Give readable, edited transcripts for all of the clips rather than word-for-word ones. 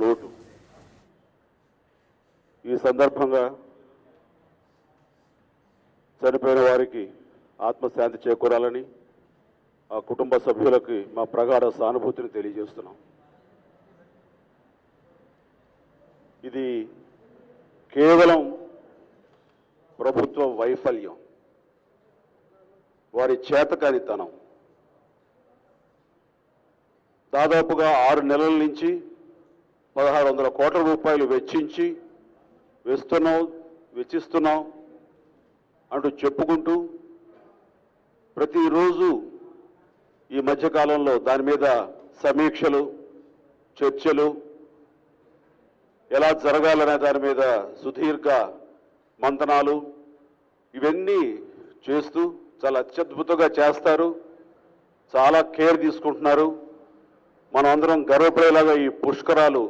లోటు. ఈ సందర్భంగా చనిపోయిన వారికి ఆత్మశాంతి చేకూరాలని ఆ కుటుంబ సభ్యులకి మా ప్రగాఢ సానుభూతిని తెలియజేస్తున్నాం. ఇది కేవలం ప్రభుత్వ వైఫల్యం, వారి చేతకానితనం. దాదాపుగా 6 నెలల నుంచి 1600 కోట్ల రూపాయలు వెచ్చిస్తున్నాం అంటూ చెప్పుకుంటూ ప్రతిరోజు ఈ మధ్యకాలంలో దాని మీద సమీక్షలు, చర్చలు, ఎలా జరగాలనే దాని మీద సుదీర్ఘ మంతనాలు ఇవన్నీ చేస్తూ చాలా అత్యద్భుతంగా చేస్తారు. చాలా కేర్ తీసుకుంటున్నారు. మనం అందరం గర్వపడేలాగా ఈ పుష్కరాలు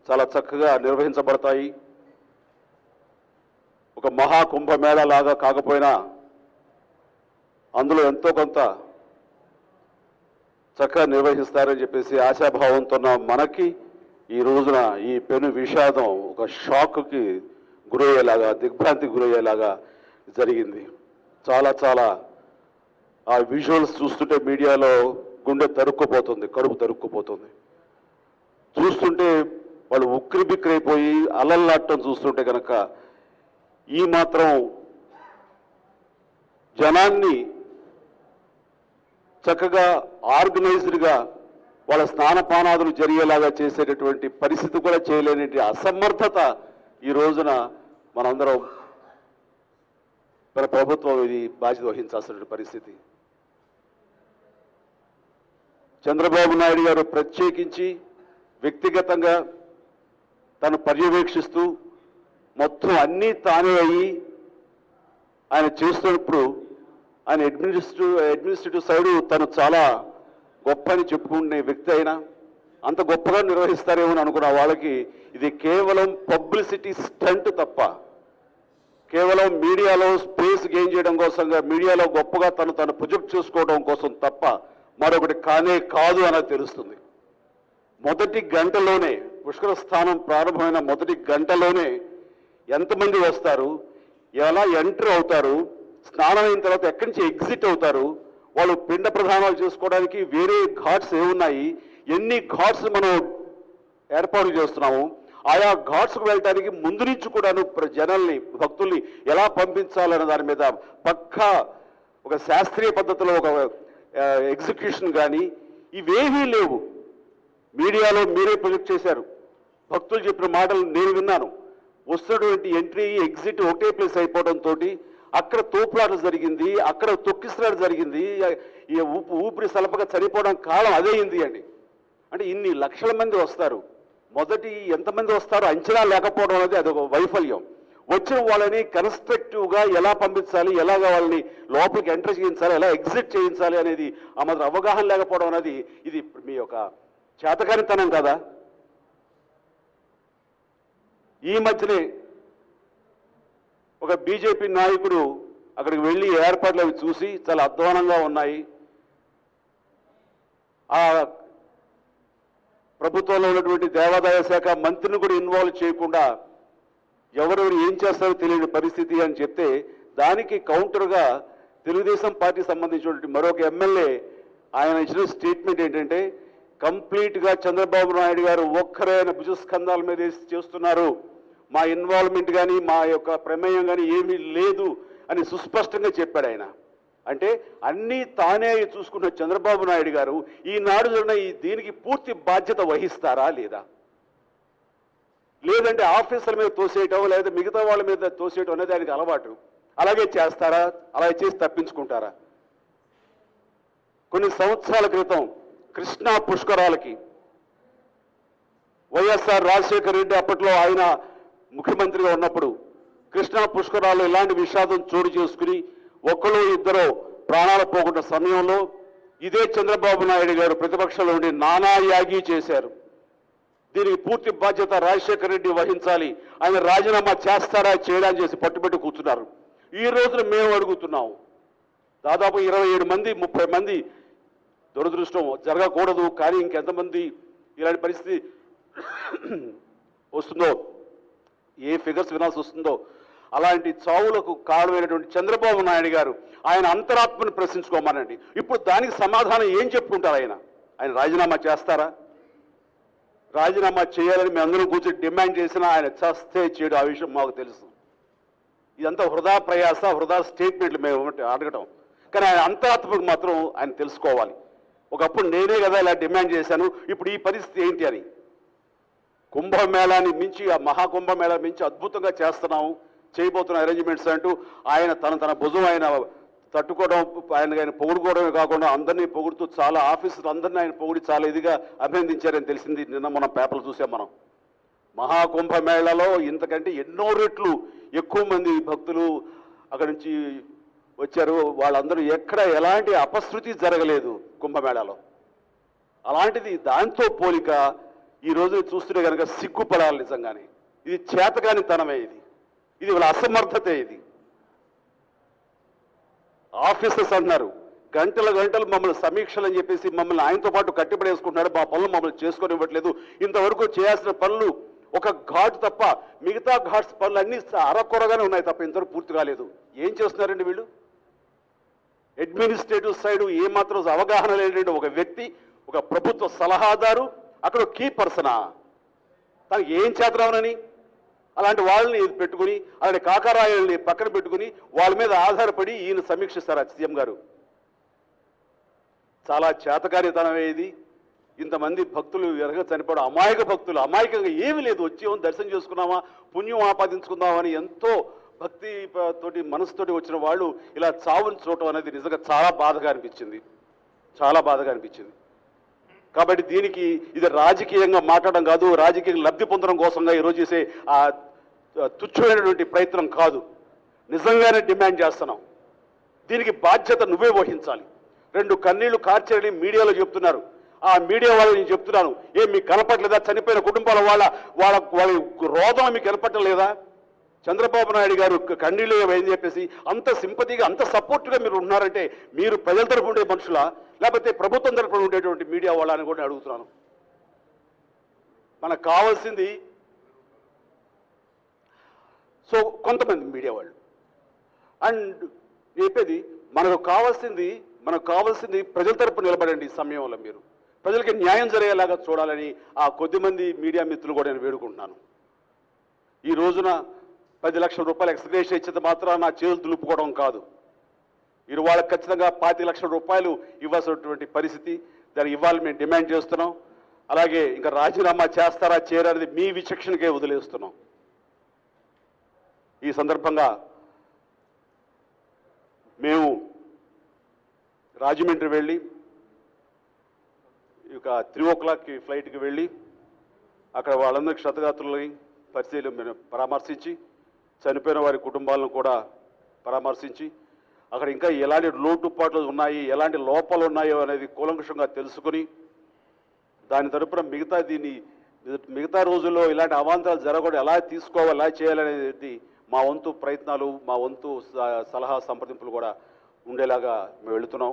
చాలా చక్కగా నిర్వహించబడతాయి. ఒక మహాకుంభమేళా లాగా కాకపోయినా అందులో ఎంతో కొంత చక్కగా నిర్వహిస్తారని చెప్పేసి ఆశాభావంతో ఉన్న మనకి ఈ రోజున ఈ పెను విషాదం ఒక షాక్కి గురయ్యేలాగా, దిగ్భ్రాంతికి గురయ్యేలాగా జరిగింది. చాలా చాలా ఆ విజువల్స్ చూస్తుంటే మీడియాలో గుండె తరుక్కుపోతుంది, కడుపు తరుక్కుపోతుంది. చూస్తుంటే వాళ్ళు ఉక్కిరిబిక్కిరైపోయి అలల్లాడటం చూస్తుంటే కనుక ఈ మాత్రం జనాన్ని చక్కగా ఆర్గనైజ్డ్గా వాళ్ళ స్నానపానాదులు జరిగేలాగా చేసేటటువంటి పరిస్థితి కూడా చేయలేని అసమర్థత ఈ రోజున మనందరం మన ప్రభుత్వం ఇది బాధ్యత వహించాల్సిన పరిస్థితి. చంద్రబాబు నాయుడు గారు ప్రత్యేకించి వ్యక్తిగతంగా తను పర్యవేక్షిస్తూ మొత్తం అన్నీ తానే అయ్యి ఆయన చేస్తున్నప్పుడు ఆయన అడ్మినిస్ట్రేటివ్ సైడు తను చాలా గొప్ప అని చెప్పుకునే వ్యక్తి అయినా అంత గొప్పగా నిర్వహిస్తారేమో అని అనుకున్న వాళ్ళకి ఇది కేవలం పబ్లిసిటీ స్టంట్ తప్ప, కేవలం మీడియాలో స్పేస్ గెయిన్ చేయడం కోసంగా, మీడియాలో గొప్పగా తను ప్రొజెక్ట్ చేసుకోవడం కోసం తప్ప మరొకటి కానే కాదు అన్నది తెలుస్తుంది. మొదటి గంటలోనే, పుష్కర స్థానం ప్రారంభమైన మొదటి గంటలోనే ఎంతమంది వస్తారు, ఎలా ఎంటర్ అవుతారు, స్నానం అయిన తర్వాత ఎక్కడి నుంచి ఎగ్జిట్ అవుతారు, వాళ్ళు పిండ ప్రధానాలు చేసుకోవడానికి వేరే ఘాట్స్ ఏమున్నాయి, ఎన్ని ఘాట్స్ మనం ఏర్పాటు చేస్తున్నాము, ఆయా ఘాట్స్కు వెళ్ళడానికి ముందు నుంచి కూడాను జనాల్ని, భక్తుల్ని ఎలా పంపించాలనే దాని మీద పక్కా ఒక శాస్త్రీయ పద్ధతిలో ఒక ఎగ్జిక్యూషన్ కానీ ఇవేమీ లేవు. మీడియాలో మీరే ప్రొజెక్ట్ చేశారు. భక్తులు చెప్పిన మాటలు నేను విన్నాను. వస్తున్నటువంటి ఎంట్రీ ఎగ్జిట్ ఒకటే ప్లేస్ అయిపోవడంతో అక్కడ తోపులాట జరిగింది, అక్కడ తొక్కిసలాట జరిగింది, ఊపిరి సలపగా చనిపోవడం కాలం అదే అయింది అండి. అంటే ఇన్ని లక్షల మంది వస్తారు, మొదటి ఎంతమంది వస్తారో అంచనా లేకపోవడం అనేది అదొక వైఫల్యం. వచ్చిన వాళ్ళని కన్స్ట్రక్టివ్గా ఎలా పంపించాలి, ఎలాగ వాళ్ళని లోపలికి ఎంటర్ చేయించాలి, ఎలా ఎగ్జిట్ చేయించాలి అనేది ఆ మాత్రం అవగాహన లేకపోవడం అనేది ఇది మీ యొక్క చేతకానితనం కదా. ఈ మధ్యనే ఒక బీజేపీ నాయకుడు అక్కడికి వెళ్ళి ఏర్పాట్లు అవి చూసి చాలా అధ్వానంగా ఉన్నాయి, ఆ ప్రభుత్వంలో ఉన్నటువంటి దేవాదాయ శాఖ మంత్రిని కూడా ఇన్వాల్వ్ చేయకుండా ఎవరెవరు ఏం చేస్తారో తెలియని పరిస్థితి అని చెప్తే దానికి కౌంటర్గా తెలుగుదేశం పార్టీ సంబంధించినటువంటి మరొక ఎమ్మెల్యే ఆయన ఇచ్చిన స్టేట్మెంట్ ఏంటంటే, కంప్లీట్గా చంద్రబాబు నాయుడు గారు ఒక్కరే భుజస్కంధాల మీద చేస్తున్నారు, మా ఇన్వాల్వ్మెంట్ కానీ మా యొక్క ప్రమేయం కానీ ఏమీ లేదు అని సుస్పష్టంగా చెప్పాడు ఆయన. అంటే అన్నీ తానే చూసుకున్న చంద్రబాబు నాయుడు గారు ఈనాడు దీనికి పూర్తి బాధ్యత వహిస్తారా లేదా, లేదంటే ఆఫీసర్ల మీద తోసేయటం లేదా మిగతా వాళ్ళ మీద తోసేయటం అనేది ఆయనకి అలవాటు, అలాగే చేస్తారా, అలాగే చేసి తప్పించుకుంటారా? కొన్ని సంవత్సరాల క్రితం కృష్ణా పుష్కరాలకి వైఎస్ఆర్ రాజశేఖర రెడ్డి అప్పట్లో ఆయన ముఖ్యమంత్రిగా ఉన్నప్పుడు కృష్ణా పుష్కరాలు ఇలాంటి విషాదం చోటు చేసుకుని ఒకరు ఇద్దరు ప్రాణాలు పోగొట్టిన సమయంలో ఇదే చంద్రబాబు నాయుడు గారు ప్రతిపక్షంలో ఉండి నానా యాగి చేశారు. దీనికి పూర్తి బాధ్యత రాజశేఖర రెడ్డి వహించాలి, ఆయన రాజీనామా చేస్తారా చేయడా చేసి పట్టుబెట్టి కూర్చున్నారు. ఈ రోజున మేము అడుగుతున్నాము, దాదాపు 27 మంది 30 మంది దురదృష్టం జరగకూడదు, కానీ ఇంకెంతమంది ఇలాంటి పరిస్థితి వస్తుందో, ఏ ఫిగర్స్ వినాల్సి వస్తుందో, అలాంటి చావులకు కారణమైనటువంటి చంద్రబాబు నాయుడు గారు ఆయన అంతరాత్మను ప్రశ్నించుకోమనండి. ఇప్పుడు దానికి సమాధానం ఏం చెప్పుకుంటారు? ఆయన రాజీనామా చేస్తారా? రాజీనామా చేయాలని మేము అందరం కూర్చొని డిమాండ్ చేసినా ఆయన చేస్తే చేయడం, ఆ విషయం మాకు తెలుసు. ఇదంతా వృధా ప్రయాస, వృధా స్టేట్మెంట్లు మేము అడగటం. కానీ ఆయన అంతరాత్మకు మాత్రం ఆయన తెలుసుకోవాలి. ఒకప్పుడు నేనే కదా ఇలా డిమాండ్ చేశాను, ఇప్పుడు ఈ పరిస్థితి ఏంటి అని. కుంభమేళాన్ని మించి, ఆ మహాకుంభమేళా మించి అద్భుతంగా చేస్తున్నాము, చేయబోతున్న అరేంజ్మెంట్స్ అంటూ ఆయన తన భుజం ఆయన తట్టుకోవడం, ఆయన పొగుడుకోవడమే కాకుండా అందరినీ పొగుడుతూ చాలా ఆఫీసులు అందరినీ ఆయన పొగిడి చాలా ఇదిగా అభినందించారని తెలిసింది. నిన్న మనం పేపర్లు చూసాం. మనం మహాకుంభమేళాలో ఇంతకంటే ఎన్నో రెట్లు ఎక్కువ మంది భక్తులు అక్కడి నుంచి వచ్చారు. వాళ్ళందరూ ఎక్కడ ఎలాంటి అపశృతి జరగలేదు కుంభమేళాలో. అలాంటిది దాంతో పోలిక ఈ రోజు చూస్తుంటే కనుక సిగ్గుపడాలి నిజంగానే. ఇది చేతకాని తనమే, ఇది వాళ్ళ అసమర్థతే. ఇది ఆఫీసర్స్ అన్నారు గంటలు మమ్మల్ని సమీక్షలు అని చెప్పేసి మమ్మల్ని ఆయనతో పాటు కట్టిపడేసుకుంటున్నాడు, మా పనులు మమ్మల్ని చేసుకొని ఇవ్వట్లేదు. ఇంతవరకు చేయాల్సిన పనులు ఒక ఘాట్ తప్ప మిగతా ఘాట్స్ పనులు అన్నీ అరకొరగానే ఉన్నాయి తప్ప ఇంతవరకు పూర్తి కాలేదు. ఏం చేస్తున్నారండి వీళ్ళు? అడ్మినిస్ట్రేటివ్ సైడ్ ఏమాత్రం అవగాహన లేని ఒక వ్యక్తి, ఒక ప్రభుత్వ సలహాదారు, అక్కడ కీ పర్సనా? తనకి ఏం చేతరావనని అలాంటి వాళ్ళని పెట్టుకుని, అలాంటి కాకరాయల్ని పక్కన పెట్టుకుని వాళ్ళ మీద ఆధారపడి ఈయన సమీక్షిస్తారు సీఎం గారు. చాలా చేతకారితనమే ఇది. ఇంతమంది భక్తులు ఎరగ చనిపోవడం, అమాయక భక్తులు, అమాయకంగా ఏమీ లేదు, వచ్చి దర్శనం చేసుకున్నామా, పుణ్యం ఆపాదించుకుందామని ఎంతో భక్తి తోటి మనసుతోటి వచ్చిన వాళ్ళు ఇలా చావుని చూడటం అనేది నిజంగా చాలా బాధగా అనిపించింది, చాలా బాధగా అనిపించింది. కాబట్టి దీనికి ఇది రాజకీయంగా మాట్లాడడం కాదు, రాజకీయంగా లబ్ధి పొందడం కోసంగా ఈరోజు చేసే ఆ తుచ్చమైనటువంటి ప్రయత్నం కాదు. నిజంగానే డిమాండ్ చేస్తున్నాం. దీనికి బాధ్యత నువ్వే వహించాలి. 2 కన్నీళ్లు కార్చారని మీడియాలో చెప్తున్నారు. ఆ మీడియా వాళ్ళు నేను చెప్తున్నాను, మీకు కనపట్లేదా? చనిపోయిన కుటుంబాల వాళ్ళ రోదన మీకు కనపట్టలేదా? చంద్రబాబు నాయుడు గారు కన్నీళ్ళు ఏం చెప్పేసి అంత సింపతిగా, అంత సపోర్ట్గా మీరు ఉన్నారంటే మీరు ప్రజల తరపు ఉండే మనుషులా, లేకపోతే ప్రభుత్వం తరపున ఉండేటువంటి మీడియా వాళ్ళని కూడా అడుగుతున్నాను. మనకు కావాల్సింది కొంతమంది మీడియా వాళ్ళు. అండ్ చెప్పేది మనకు కావాల్సింది ప్రజల తరపు నిలబడండి. ఈ సమయంలో మీరు ప్రజలకి న్యాయం జరిగేలాగా చూడాలని ఆ కొద్దిమంది మీడియా మిత్రులు కూడా నేను వేడుకుంటున్నాను. ఈ రోజున 10 లక్షల రూపాయలు ఎక్స్గ్రేషన్ ఇచ్చేది మాత్రం నా చేతులు దులుపుకోవడం కాదు. వాళ్ళకి ఖచ్చితంగా 25 లక్షల రూపాయలు ఇవ్వాల్సినటువంటి పరిస్థితి, దాన్ని ఇవ్వాలని మేము డిమాండ్ చేస్తున్నాం. అలాగే ఇంకా రాజీనామా చేస్తారా చేయరా అనేది మీ విచక్షణకే వదిలేస్తున్నాం. ఈ సందర్భంగా మేము రాజమండ్రి వెళ్ళి ఇక 3 o'clock ఫ్లైట్కి వెళ్ళి అక్కడ వాళ్ళందరికీ క్షతగాత్రులని పరామర్శించి, చనిపోయిన వారి కుటుంబాలను కూడా పరామర్శించి, అక్కడ ఇంకా ఎలాంటి లోటుపాట్లు ఉన్నాయి, ఎలాంటి లోపాలు ఉన్నాయో అనేది కూలంకషంగా తెలుసుకుని దాని తరపున మిగతా రోజుల్లో ఇలాంటి అవాంతరాలు జరగకుండా ఎలా తీసుకోవాలి, ఎలా చేయాలనేది మా వంతు ప్రయత్నాలు, మా వంతు సలహా సంప్రదింపులు కూడా ఉండేలాగా మేము వెళుతున్నాం.